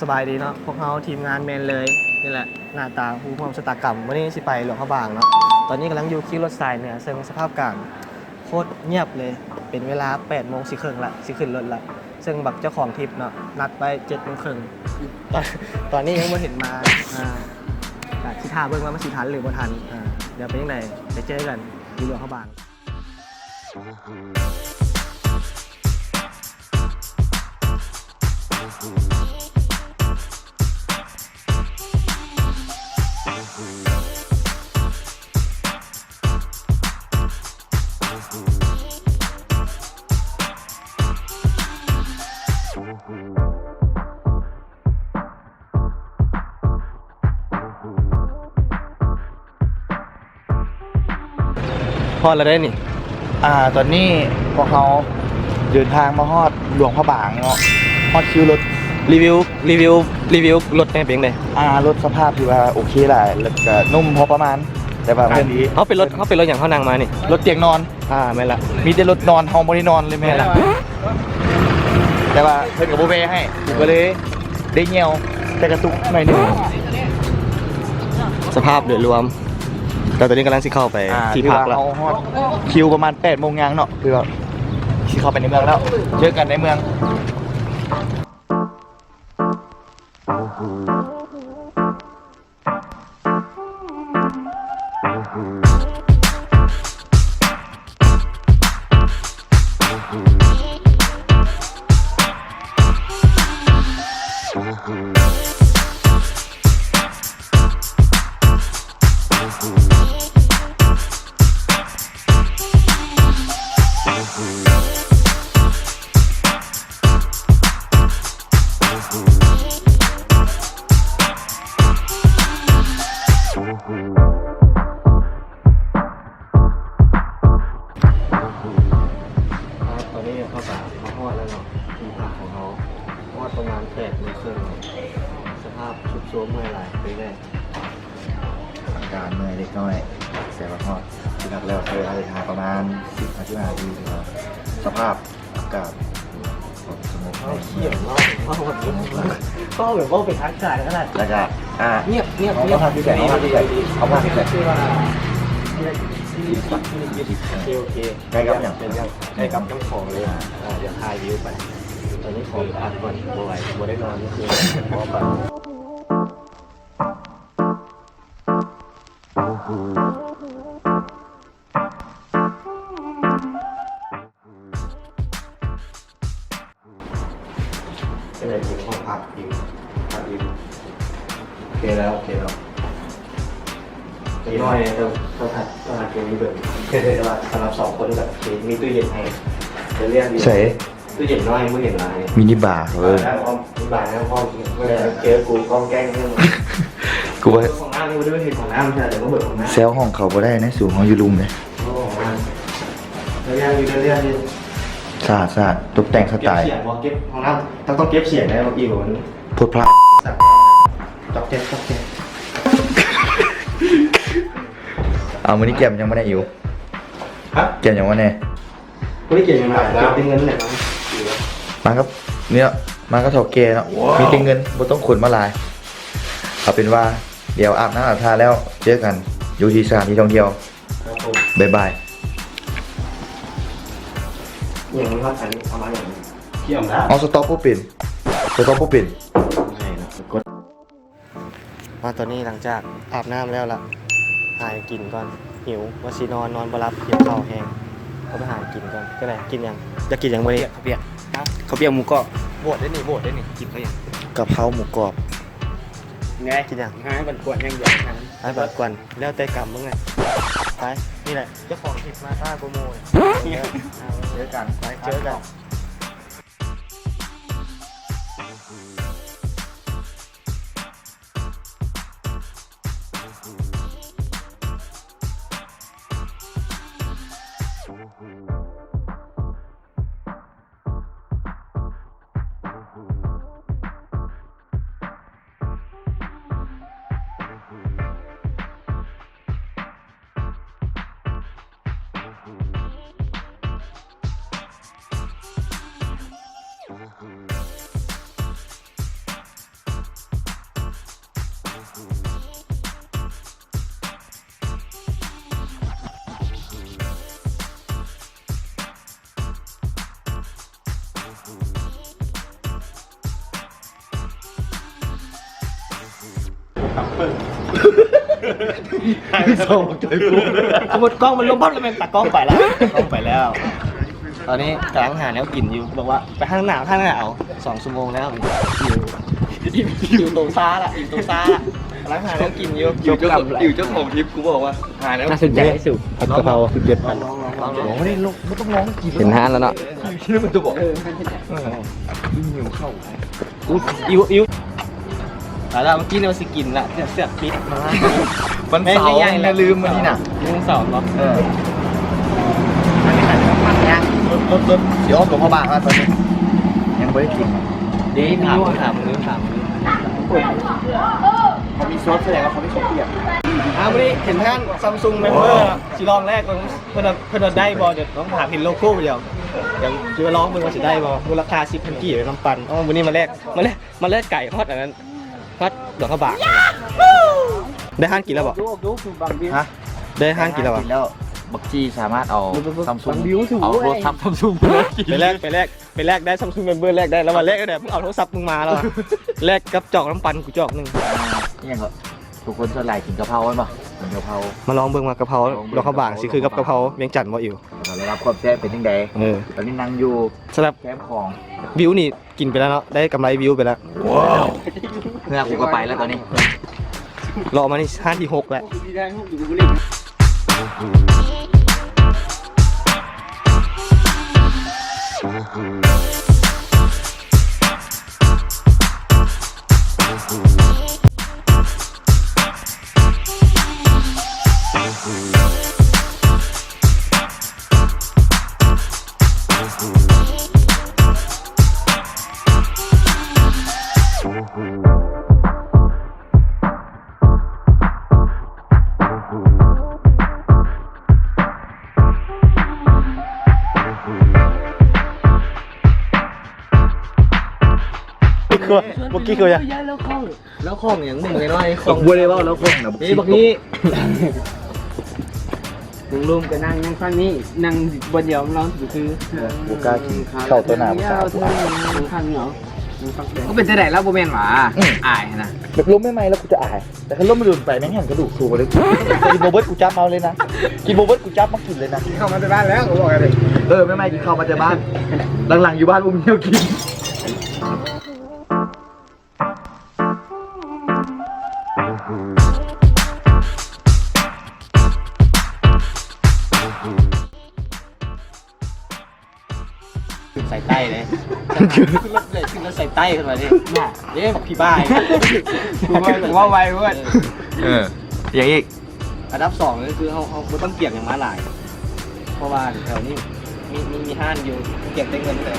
สบายดีเนาะพวกเขาทีมงานเมนเลยนี่แหละหน้าตาผู้ร่วมชะตากรรมวันนี้สิไปหลวงพระบางเนาะตอนนี้กำลังอยู่ขี่รถสายเหนือซึ่งสภาพกลางโคตรเงียบเลยเป็นเวลา8 โมงสิครึ่งละสิขึ้นรถละซึ่งแบบเจ้าของทริปเนาะนัดไป7 โมงครึ่งตอนนี้ยังไม่เห็นมาที่ท่าเบิ่งว่ามันสิทันหรือบ่ทันเดี๋ยวไปยังไงไปเจอกันที่หลวงพระบางพอแล้วได้นี่ตอนนี้พวกเขาเดินทางมาฮอดหลวงพระบางเนาะฮอดคิวรถรีวิวรถเป็นยังไงรถสภาพที่ว่าโอเคแหละแล้วก็นุ่มพอประมาณแต่ว่าเป็นเขาเป็นรถอย่างเขานั่งมานี่รถเตียงนอนไม่ละมีแต่รถนอนห้องบรินอนเลยแม่ละแต่ว่าเพิ่นกับโบเบ้ให้ก็เลยได้เงียวแต่กระตุกหน่อยนึงสภาพโดยรวมแต่ตอนนี้กำลังสิเข้าไปที่พักแล้วคิวประมาณ8 โมงยังเนาะคือว่าสิเข้าไปในเมืองแล้วเจอกันในเมืองตอนนี้เข้าป่าเขาฮอดแล้วเนาะที่พักของเขาฮอดประมาณ8 โมงครึ่งสภาพชุดโซมเมื่อยไหลไปได้อาการเมื่อยเล็กน้อยแสบฮอดที่นักแล้วเคยอาหารประมาณ10 นาทีสภาพอากาศสงบเขี้ยวเนาะเขาแบบว่าเป็นทักษะขนาดแล้วก็เงียบเอาผ้าที่ใส่เอาผ้าที่ใส่โอเคใกล้กับอย่างเป็นยังใกล้กับต้องของเลยเดี๋ยวถ่ายวิวไปตอนนี้ของอัดก่อนบ่ไหวบ่ได้นอนเมื่อคืนเพราะแบบเป็นอะไรที่ห้องพักอยู่โอเคแล้วน้อยต้องหัดเกมนี้เบิร์นแต่ว่าสำหรับ2 คนแบบมีตู้เย็นให้จะเรียกดีตู้เย็นน้อยไม่เห็นไรมินิบาร์มินิบาร์นะพ่อเมื่อเจอกูกล้องแกล้งเนี่ยกูว่าของน้ำนี่กูไม่เห็นของน้ำใช่แต่ก็เบิร์ของน้ำเซลห้องเขาบ่ได้นะสูงห้องยูรุมเลยของน้ำเรื่องสะอาดตกแต่งสไตล์เสียงว่าเก็บของน้ำต้องเก็บเสียงได้เมื่อกี้ผมพูดพระจอกเจ็บเอามื้อนี้แก้มยังไม่ได้อยู่แก้มยังว่าแน่กูได้เก็บยังไงเก็บเป็นเงินเลยมาครับเนี่ยมาก็ถกเกเนาะมีแต่เงินบ่ต้องขนมาลายเอาเป็นว่าเดี๋ยวอาบน้ำอาบท่าแล้วเจอกันอยู่ที่สถานที่ท่องเที่ยวบ๊ายบายอย่างนี้ครับอันนี้ประมาณอย่างนี้เที่ยวนะเอาสต็อปปุ๊บปิ่นมาตอนนี้หลังจากอาบน้ำแล้วล่ะหายกินก่อนหิวว่าสินอนบ่รับเกี่ยวข้าวแห้งก็ไปหากินก่อนก็ได้กินยังจะกินยังไม่ได้เขาเปียกหมูกรอบโบดได้นี่กินเขาอย่างกะเพราหมูกรอบไงกินยังหายบันกวนยังอย่างหายบันกวนแล้วแต่กรรมมึงไงไปนี่แหละเจ้าของคลิปมาต้าโปรโมทเจอกัน ส่งใจกู สมมติกล้องมันล้มพับแล้วแม่งตัดกล้องไปแล้วกล้องไปแล้ว ตอนนี้กำลังหาแนวกินอยู่บอกว่าไปข้างหนาว2 ชั่วโมงแล้วอยู่ตรงซ่าละอยู่ตรงซ่าละกำลังหาแนวกินอยู่ อยู่เจ้าของทริปกูบอกว่าหาแล้ว น่าสนใจที่สุดผัดกะเพราสุดเด็ด ลอง บอกว่านี่ลูกไม่ต้องร้องกิน เห็นห้านแล้วเนาะ คิดว่ามันจะบอก อิวแล้วเมื่อกี้เราสิกินละเสียบปิดมา มันเสาร์อย่าลืมมันนี่น่ะ มึงสอนเนาะ รถเดี๋ยวตัวพ่อบางแล้วตอนนี้ยังไม่ได้กิน ดีถามมึงเขามีซอสแสดงว่าเขาไม่ชอบเปียก วันนี้เห็นท่านซัมซุงเมมเบอร์สิลองแรกเพิ่นได้บอลเดี๋ยวต้องถามเห็นโลโก้เดียวอย่างคือร้องมึงว่าสิได้บอลมูลค่า10,000กี่น้ำปันวันนี้มาแลกไก่ฮอตอันนั้นฮอตดอกกระบะได้ห้างกี่แล้วบอกฮะได้ห้างกี่แล้วอ่ะ แล้วบักจีสามารถเอาซัมซุงเอาโทรศัพท์ซัมซุงไปแลกได้ซัมซุงเมมเบอร์แลกได้แล้วมาแลกก็ได้มึงเอาโทรศัพท์มึงมาแล้วแลกกับจอกน้ำปันกูจอกนึง นี่ยังก็ทุกคนส่วนใหญ่กินกะเพรากันป่ะกินกะเพรา มาลองเบิ่งมากะเพราดอกกระบะสิคือกับกะเพราเวียงจันทร์บ่อิ๋ว เราได้รับความแซ่บเป็นยังไงตอนนี้นั่งอยู่ สำหรับ แคมป์ของ วิวนี่กินไปแล้วเนาะได้กำไรวิวไปแล้ว เพื่อกูก็ไปแล้วตอนนี้ รอมานี่5 ที่ 6แล้ว เมื่อกี้คือยังแล้วข้องอย่างมึงเลยน้อยข้อง บัวเลยว่าแล้วคนนะ นี่บอกนี้ ลุงลุมก็นั่งฟังนี่นั่งบนเดียวร้องคือ บุกากินเข้าตัวหนาสาว นั่งฟังเหรอก็เป็นจะไหนแล้วโบแมนหมาอายนะ แบบล้มไม่ไหมแล้วกูจะอายแต่ถ้าล้มไม่ดุนไปแม่งเห็นกระดูกสูงเลยกินโบเบิร์ตกูจับเอาเลยนะกินโบเบิร์ตกูจับมากินเลยนะ เข้ามาในบ้านแล้วเขาบอกอะไร ไม่กินข้าวมาจากบ้านหลังๆอยู่บ้านอุ้มเที่ยวกิน ใส่ใต้เลยขึ้นรถใส่ใต้ขึ้นมาดิเนี่ยบอกพี่บ้าว่าไวเว้ย อย่างอีก อันดับ2ก็คือเขาต้องเกี่ยงอย่างม้าลาย เพราะว่าแถวนี้มีห้านอยู่เกี่ยงได้เงินเลย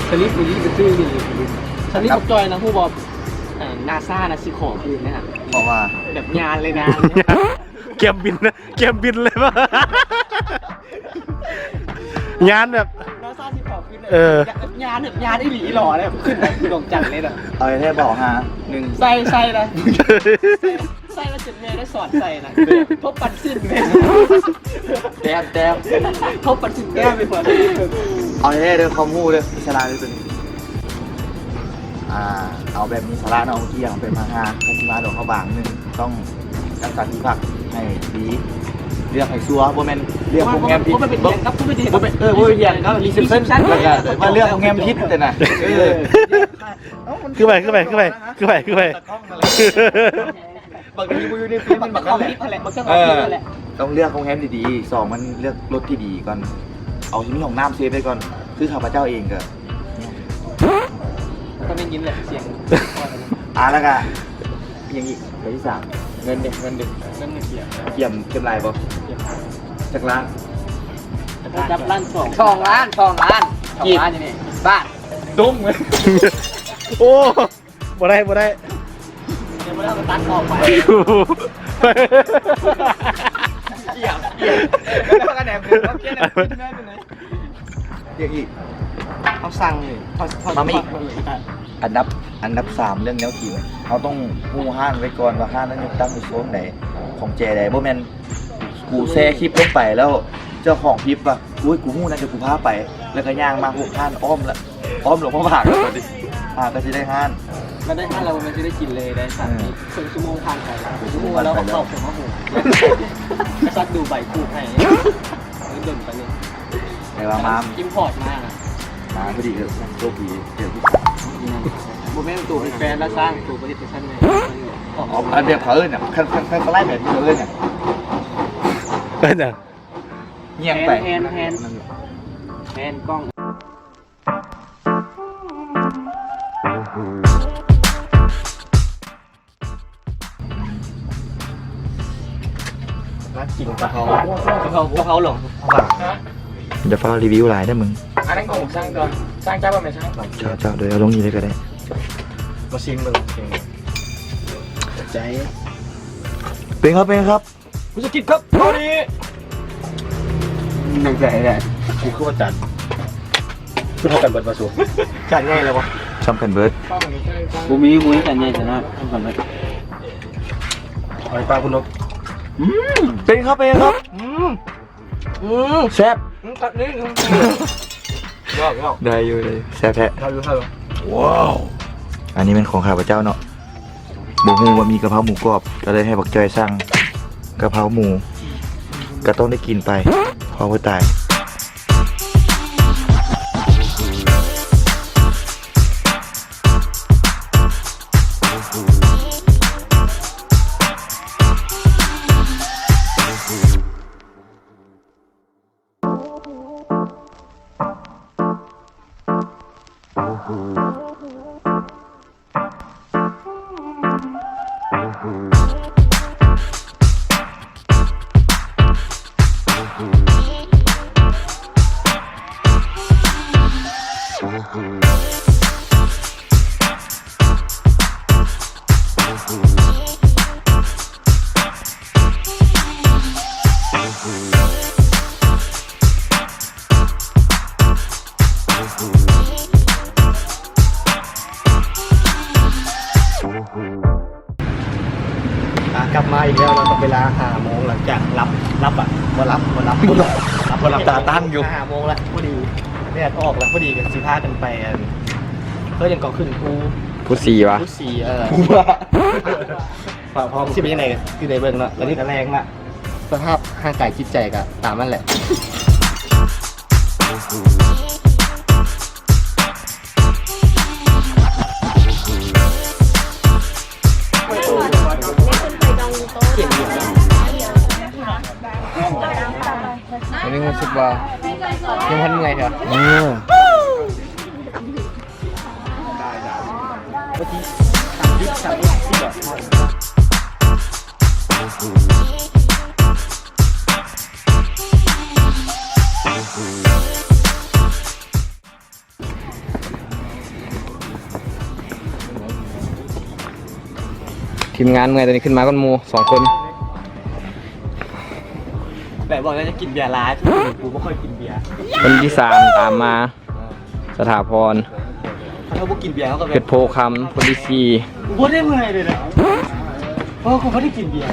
สลิปกูยี่ไปซื้อนี่ ฉันนี่ผมจอยนะผู้บอกนาซานะซื้อของคืนนะฮะ เพราะว่า แบบงานเลยนะ เกมบินนะเกมบินเลยป่ะ งานแบบ นาซาซื้อของคืนงานแบบงานไอ้หลีหล่อเลยขึ้นนะดวงจันทร์เลยนะ เอาแค่บอกฮะ1 ใส่นะใส่แล้วเจ็บเมย์ได้สอนใส่นะทบปันสิ้นเลย แต้ม ทบปันสิ้นแก้ไปเปิด เอาแค่เรื่องคอมมูเรื่องอิสระด้วยตัวนี้เอาแบบมีสาระเนาะเมื่อกี้อย่างเป็นมาฮาคาสิมาโดนเขาบางหนึ่งต้องรักษาที่พักให้ดีเรียกให้ซัวโบแมนเรียกโรงแรมพิษ มันเป็นเรียนครับไม่ได้ โบแมนโบแมนเรียนก็รีเซพชั่นแล้วก็มาเรียกโรงแรมพิษแต่น่ะ ขึ้นไป บางทีบูยูนี่ฟิล์มมันบักกันแหละ มันก็แบบนี้แหละ ต้องเลือกโรงแรมดีๆ2มันเลือกรถที่ดีก่อนเอาที่มีของน้ำเซฟไปก่อนคือข้าพเจ้าเองก็ ก็ได้ยินแหละเสียง แล้วก็อย่างอีกไปที่3เงินเด็ก นั่นเสียง เกี่ยมลายบ่จากร้าน จับล้าน2 2 ล้านอย่างนี้บ้าน ตุ้มเลย โอ้บ่ได้ เดี๋ยวมาเล่าตัดออกไป เกี่ยมแล้วก็แหนมเขาเกี่ยมอย่างอีก เขาสั่งเลยเขามาไม่อีก อันดับ3เรื่องแนวคิวเขาต้องมูห้านไว้ก่อนว่าห้านนั้นอยู่ตั้งอยู่โซนไหนของแจใดบ่แม่นกูแซ่คลิปลงไปแล้วเจ้าของคลิปว่าอุ้ยกูมู้นะเดี๋ยวกูพาไป แล้วก็ย่างมาพวกห้านอ้อมหลวงพ่อบางแล้วดิก็จะได้ห้าน ก็ได้ถ้าเราไม่ได้กินเลยได้สักชั่วโมงผ่านไปชั่วโมงแล้วก็เข้าผมว่าโหก็ซักดูใบคูให้เดินไปเลย แต่ว่ามา อิมพอร์ตมาก มาพอดีกับโลกผีเจอผู้ โมเมนต์ตัวเป็นแฟนแล้วสร้างตัวผลิตภัณฑ์เลย อ๋ออันเดียวเขาเอิ้นเนี่ยขั้นไล่แบบนี้เขาเอิ้นเนี่ย เป็นอย่าง เงียบไป แฮนกล้องน่ากินกะเพรหลง อย่าฟ้ารีวิวหลายได้มึง อันนั้นของสร้างก่อนสร้างเจ้าว่าไม่สร้าง เจ้าโดยเอาลงนี้เลยก็ได้ มาชิมมึงใจ เป็นครับ กูจะกินครับตอนนี้ หนังใจได้ กูคือว่าจันคือเท่ากันเบิดมาสู จานง่ายเลยวะ ช่องกันเบิร์ด บูมีจานง่ายจะน่าทำก่อนเลย ไอ้ปลาคุณนก เป็นครับแซ่บ ตัดนี้ ได้อยู่เลยแซ่บแท้ เราอยู่เท่าไหร่ ว้าว อันนี้เป็นของข้าพเจ้าเนาะบอกงูว่ามีกะเพราหมูกรอบก็เลยให้บักจอยสั่งกะเพราหมูก็ต้องได้กินไปเพราะว่าตาย กลับมาอีกแล้วเราก็เวลา5 โมงหลังจากรับอ่ะมารับตาตั้งอยู่5 โมงแล้วพอดีแดดออกแล้วพอดีกัน15กันไปเพื่อยังก่อขึ้นกู พูดสีวะ พุทธีฝ่าพร้อมที่เป็นยังไงคือในเบิ้งเนาะแล้วนี่ก็แรงละสภาพร่างกายจิตใจก็ตามนั่นแหละอันนี้รู้สึกว่ายังพันไงเหรอทีมงานเมื่อตอนนี้ขึ้นมากันมู2 คน แบบบอกว่าจะกินเบียร์ร้านกูไม่ค่อยกินเบียร์ คนที่3ตามมาสถาพร ถ้าเขาบอกกินเบียร์เขาก็แบ เพช บ รโพคำคนที่ กูไม่ได้เมื่อยเลยนะเพราะกูไม่ได้กินเบียร์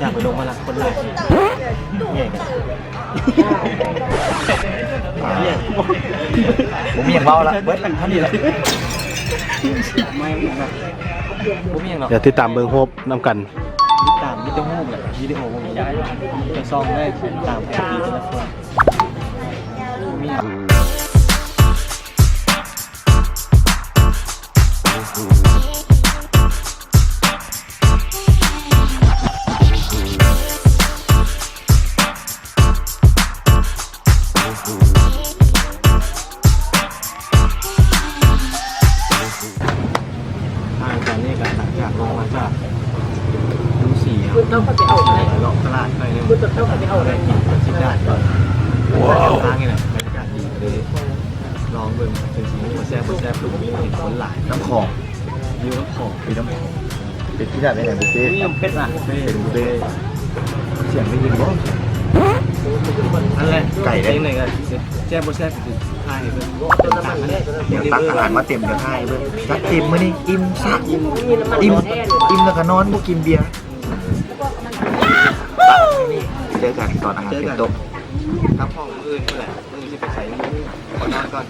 อยากไปลงมาละคนแรกเนี่ย ผมมีอย่างเบาละเบิร์ดเท่านี้แหละ ผมยังหรอก เดี๋ยวติดตามเบิงโฮปนำกัน ตามวิดีโอแหละวิดีโอผมย้ายจะซองได้ตามปกติแต่ละคนมีทางการนี่กันหลังจากลงมาจากดูสีต้องไปเอาอะไรเลาะตลาดไปเลยต้องไปเอาอะไรกินกับสิบด้านก่อนว้าวทางนี่แหละบรรยากาศดีเลย องเบิ่งเป็นสีหัวแซ่บหัวแซ่บดูมีเห็นคนหลาย น้ำของ วิวน้ำหอม มีน้ำของเป็นที่ไหนเป็นไหนบุฟเฟ่ต์ นี่ยังเป็ดอ่ะ เป็นบุฟเฟ่ต์เสียงได้ยินบ่ นั่นแหละ ไก่ได้ ไหนกันแซ่บหัวแซ่บคือไทยเบิ่ง เดี๋ยวตักอาหารมาเต็มเดี๋ยวให้เบิ่งจัดเต็มมื้อนี้อิ่มซะอิ่มแล้วก็นอนบ่กินเบียร์เจอกันตอนอาหารเต็มโต๊ะ ครับห้องอื่นก็แหละมือที่ไปใส่ขอนอนก่อน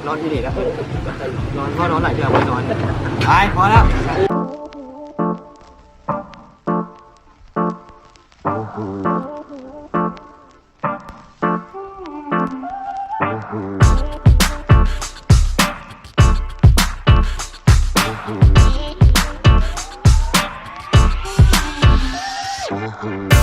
นอนที่นี่แล้วนอนพ่อนอนหลายเดือนไม่นอนไปพอแล้ว Mm-hmm.